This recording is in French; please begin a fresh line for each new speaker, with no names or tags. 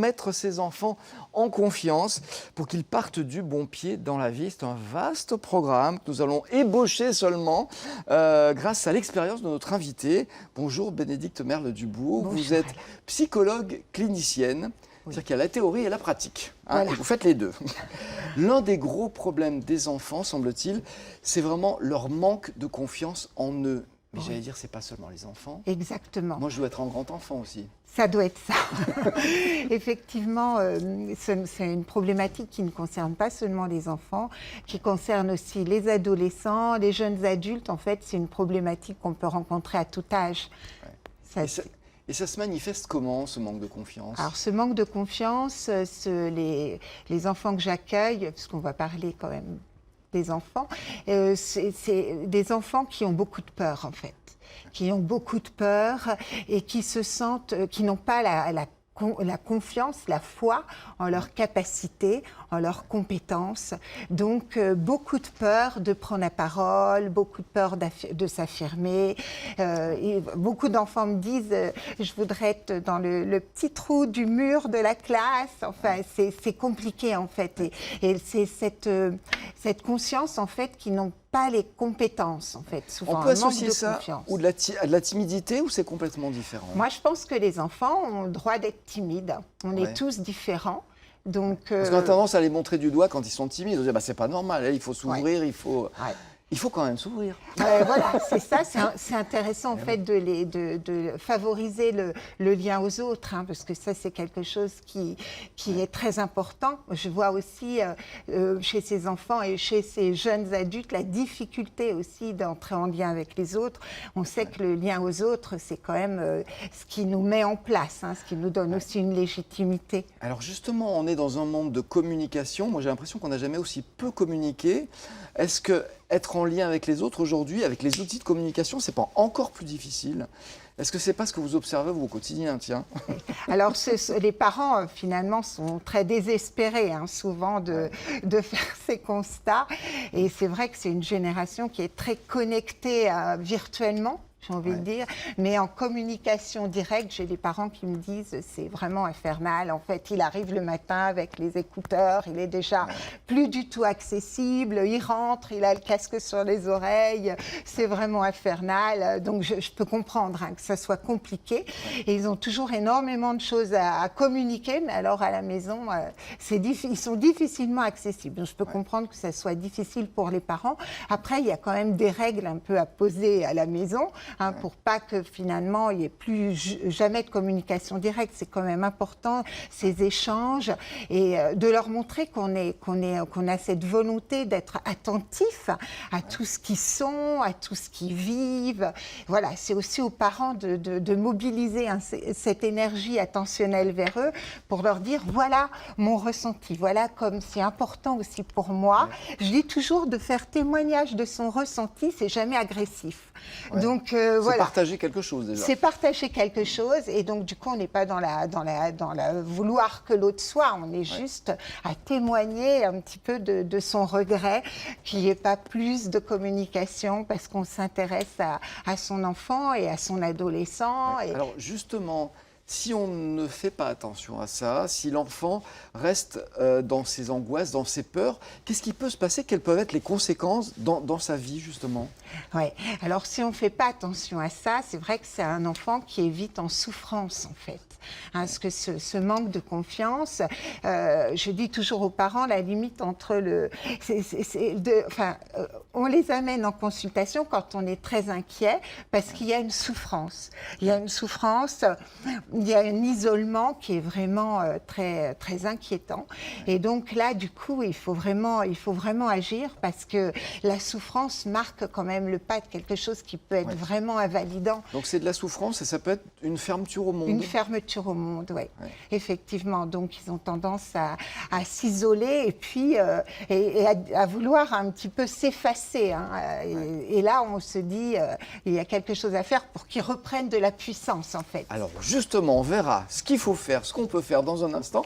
mettre ses enfants en confiance pour qu'ils partent du bon pied dans la vie. C'est un vaste programme que nous allons ébaucher seulement grâce à l'expérience de notre invitée. Bonjour Bénédicte Merle-Dubourg, vous êtes psychologue clinicienne. C'est-à-dire qu'il y a la théorie et la pratique. Voilà. Et vous faites les deux. L'un des gros problèmes des enfants, semble-t-il, c'est vraiment leur manque de confiance en eux. Mais j'allais dire, c'est pas seulement les enfants.
Exactement.
Moi, je dois être un grand enfant aussi.
Ça doit être ça. Effectivement, c'est une problématique qui ne concerne pas seulement les enfants, qui concerne aussi les adolescents, les jeunes adultes. En fait, c'est une problématique qu'on peut rencontrer à tout âge.
Ouais. Et ça se manifeste comment, ce manque de confiance?
Alors, ce manque de confiance, les enfants que j'accueille, parce qu'on va parler quand même des enfants, c'est des enfants qui ont beaucoup de peur, en fait. Qui ont beaucoup de peur et qui se sentent, qui n'ont pas la confiance, la foi en leur capacité, en leurs compétences. Donc, beaucoup de peur de prendre la parole, beaucoup de peur de s'affirmer. Beaucoup d'enfants me disent je voudrais être dans le petit trou du mur de la classe. Enfin, c'est compliqué, en fait. Et c'est cette conscience, en fait, qu'ils n'ont pas les compétences, en fait. Souvent,
on peut associer ça ou de la timidité, ou c'est complètement différent?
Moi, je pense que les enfants ont le droit d'être timides. On est tous différents. Donc,
parce qu'on a tendance à les montrer du doigt quand ils sont timides. On dit, c'est pas normal, il faut s'ouvrir, il faut... Il faut quand même s'ouvrir.
Voilà, c'est ça. C'est intéressant, en fait, de favoriser le lien aux autres, hein, parce que ça, c'est quelque chose qui est très important. Je vois aussi chez ces enfants et chez ces jeunes adultes la difficulté aussi d'entrer en lien avec les autres. On sait que le lien aux autres, c'est quand même ce qui nous met en place, hein, ce qui nous donne aussi une légitimité.
Alors justement, on est dans un monde de communication. Moi, j'ai l'impression qu'on n'a jamais aussi peu communiqué. Est-ce que être en lien avec les autres aujourd'hui, avec les outils de communication, c'est pas encore plus difficile? Est-ce que c'est pas ce que vous observez vous, au quotidien, tiens?
Alors, les parents, finalement, sont très désespérés, hein, souvent, de faire ces constats. Et c'est vrai que c'est une génération qui est très connectée virtuellement, j'ai envie de dire, mais en communication directe, j'ai des parents qui me disent c'est vraiment infernal. En fait, il arrive le matin avec les écouteurs, il est déjà plus du tout accessible, il rentre, il a le casque sur les oreilles, c'est vraiment infernal. Donc, je peux comprendre, hein, que ça soit compliqué. Et ils ont toujours énormément de choses à communiquer, mais alors à la maison, ils sont difficilement accessibles. Donc, je peux comprendre que ça soit difficile pour les parents. Après, il y a quand même des règles un peu à poser à la maison, hein, pour pas que finalement il n'y ait plus jamais de communication directe. C'est quand même important, ces échanges, et de leur montrer qu'on a cette volonté d'être attentif à tout ce qu'ils sont, à tout ce qu'ils vivent. Voilà, c'est aussi aux parents de mobiliser cette énergie attentionnelle vers eux pour leur dire voilà mon ressenti, voilà comme c'est important aussi pour moi. Je dis toujours de faire témoignage de son ressenti, c'est jamais agressif. Donc
c'est partager quelque chose déjà.
C'est partager quelque chose, et donc du coup on n'est pas dans la vouloir que l'autre soit, on est juste à témoigner un petit peu de son regret qu'il n'y ait pas plus de communication parce qu'on s'intéresse à son enfant et à son adolescent. Et...
Alors justement, si on ne fait pas attention à ça, si l'enfant reste dans ses angoisses, dans ses peurs, qu'est-ce qui peut se passer? Quelles peuvent être les conséquences dans sa vie, justement?
Oui, alors si on ne fait pas attention à ça, c'est vrai que c'est un enfant qui est vite en souffrance, en fait. Hein, parce que ce manque de confiance, je dis toujours aux parents, la limite entre on les amène en consultation quand on est très inquiet, parce qu'il y a une souffrance. Il y a une souffrance, il y a un isolement qui est vraiment très, très inquiétant. Et donc là, du coup, il faut vraiment agir, parce que la souffrance marque quand même le pas de quelque chose qui peut être vraiment invalidant.
Donc c'est de la souffrance et ça peut être une fermeture au monde.
Une fermeture au monde, oui. Effectivement. Donc ils ont tendance à s'isoler et puis à vouloir un petit peu s'effacer. Hein. Et là, on se dit, il y a quelque chose à faire pour qu'ils reprennent de la puissance, en fait.
Alors justement, on verra ce qu'il faut faire, ce qu'on peut faire dans un instant.